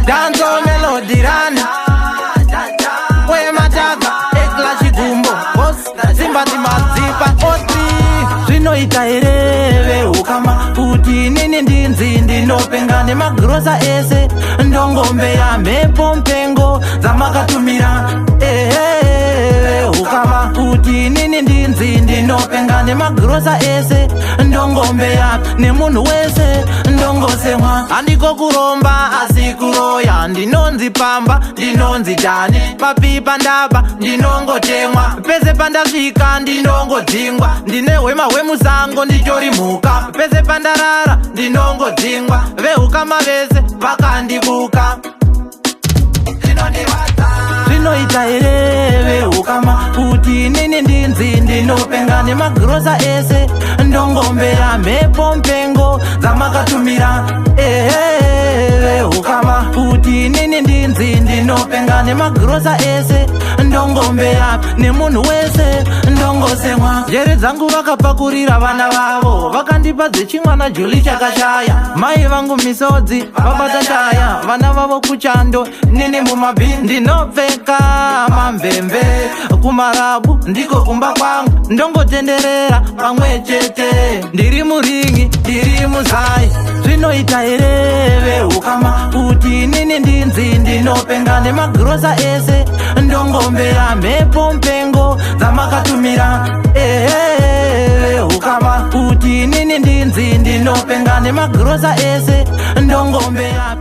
Danzo melody run Wemataga Ekla chigumbo Boss Zimbati mazipa Otri Zvinoita hereve ukama Kuti nini ndinzi ndinopengane magrosa ese Ndongombe ya mepo mpengo Zamakatumira ukama Kuti nini ndinzi ndinopengane magrosa ese Ndongombe ya nemunhu wese ndongosemwa Handiko kuromba asi kuroya Ndinonzi pamba ndinonzi dani Papipa ndaba ndinongotemwa Pese pandasvika ndinongodzingwa Ndine hwema hwemusango ndichorimuka Pese pandarara ndinongodzingwa Vehukama vese vakandibuka Zvinoita hereve ukama Kuti nini ndinzi ndinopengane magrosa ese Ndongombe ya mepo mpengo Zamakatumira ukama Kuti nini ndinzi ndinopengane magrosa ese Ndongombe ya nemunhu wese ndongosemwa Njere dzangu vakapakurira vana vavo Vakandipa dzechimwana Juli chakashaya Mai vangu misodzi vabata shaya Vana vavo kuchando nini mumabhini Ndinopfeka mamvemve kumarabu ndiko kumba kwangu Ndongotenderera pamwe chete Ndiri muringi ndiri muzai Zvinoita hereve ukama Kuti nini ndinzi ndinopengane magrosa ese Ndongombe ya mepo mpengo Zamakatumira ukama Kuti nini ndinzi ndinopengane magrosa ese Ndongombe ya